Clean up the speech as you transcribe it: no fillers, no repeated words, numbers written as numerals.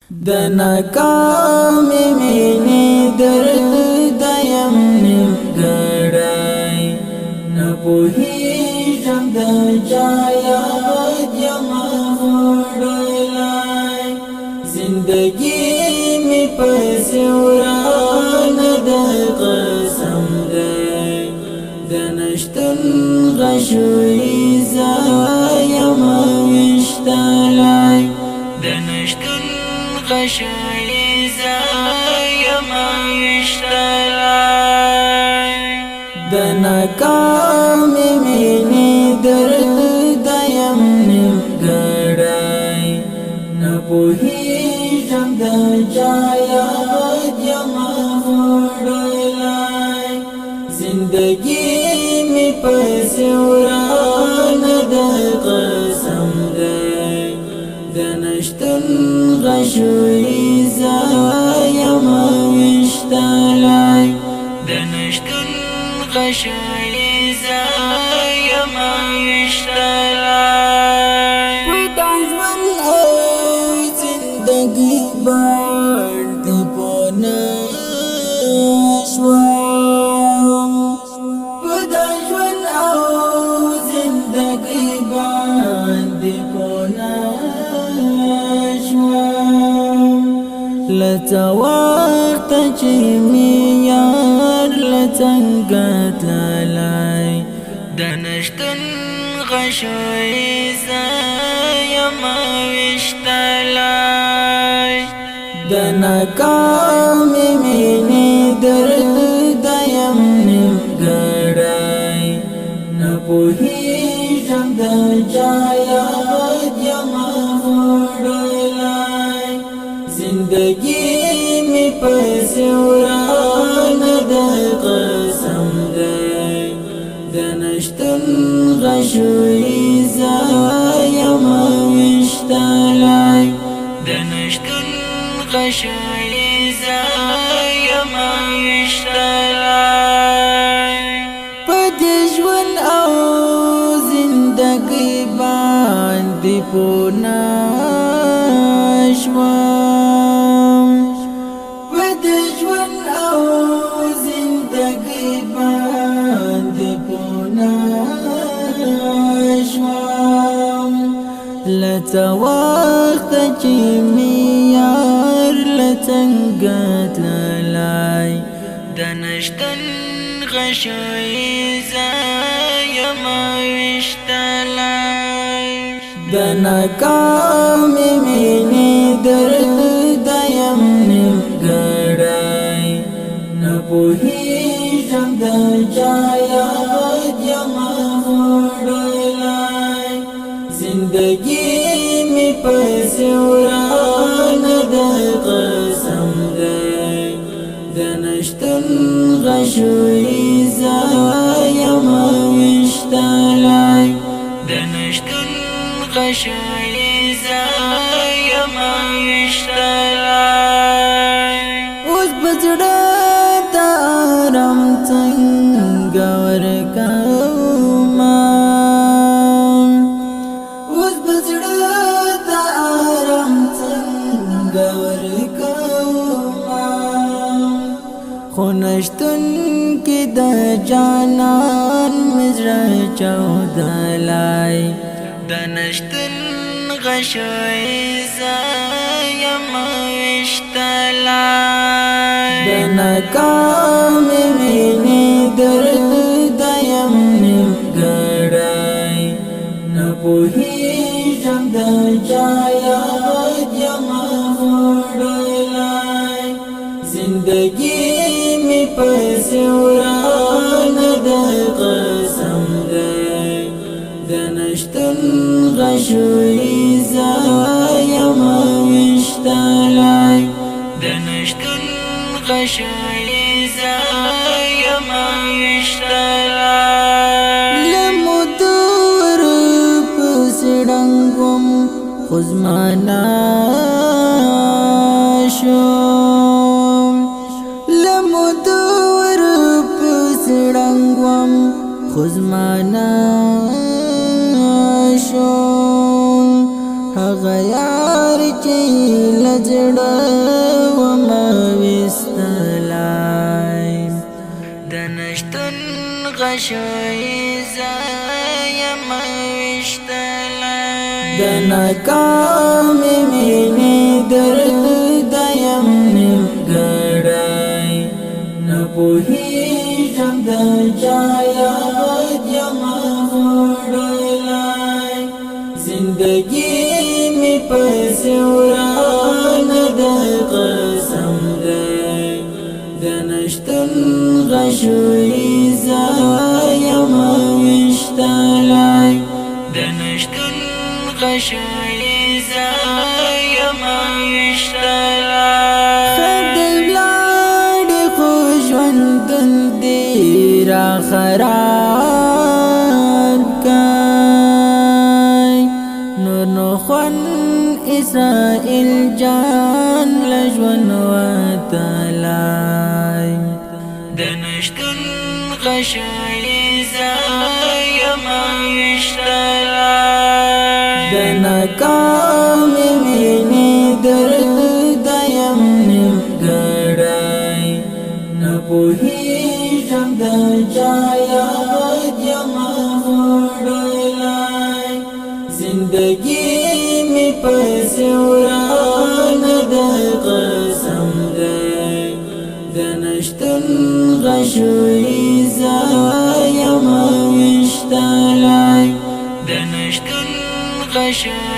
د ناکامې مینې درد یم نیمګړی نه پوهېږم د چا یاد یم وړلی زندګي مې پسې ورانه د قسم دی د نشتون غشوي زه یم ویشتلی د نشتون غشوي زه یم ویشتلی د ناکامې مینې درد یم نیمګړی نه پوهېږم د چا یاد یم وړلی زندګي مې پسې ورانه د قسم دی د نشتون غشوي زه یم ویشتلی د نشتون غشوي زه یم ویشتلی په ژوند او زندګي باندې پونه شوم په ژوند او زندګي باندې پونه شوم لته وخت چې مې یار له څنګه تللی د نشتون غشوي زه یم ویشتلی د ناکامې مینې درد یم نیمګړی نه پوهېږم د چا یاد یم وړلی زندګي مې پسې ورانه د قسم دی د نشتون غشوي زه یم ویشتلی د نشتون غشوي زه یم ویشتلی په دې ژوند او زندګي باندې پونه شوم په دې ژوند او زندګي باندې پونه شوم لته وخت چې مې یار له څنګه تللی د نشتون غشوي زه یم ویشتلی د ناکامې مینې درد یم نیمګړی نه پوهېږم د چا یاد یم وړلی زندګي مې پسې ورانه د قسم دی د نشتون غشوي زه یم ویشتلی د نشتون غشوي زه یم ویشتلی اوس په زړه ته آرام څنګه ورکومه اوس په زړه ته آرام څنګه ورکومه خو نشتون کې د جانان مې زړه چاودلی د نشتون غشوي زه یم ویشتلی د ناکامې مینې درد یم نیمګړی نه پوهېږم د چا یاد یم وړلی زندګي مې پسې ورانه د قسم دی د نشتون غشوي زه یم ویشتلی د نشتون غشوي زه یم ویشتلی له مودو ورپسې ړنګ وم خو زما ناشوم له مودو ورپسې ړنګ وم خو زما ناشوم هغه یار چې لږ زړه وما وستلای د نشتن غشوي زایم وشتلای د ناکام مینې درد یم نیمګړی نه پوهیږم د چا یاد یم وړلی زندګي مې پسې ورانه د قسم دی د نشتن غشوي زایم وشتلی د نشتن غشوي زایم وشتلی خیر دی ولاړې خو ژوندون دې را خراب کای نور نو خوان اسرائیل جان لژوند وتلای د نشتن غشوي زایم وشتلی د ناکام مینې درد یم نیمګړی نه پوهیږم د چا یاد یم وړلی زندګي مې پسې ورانه د قسم دی د نشتن غشوي زایم وشتلی د نشتن غشوي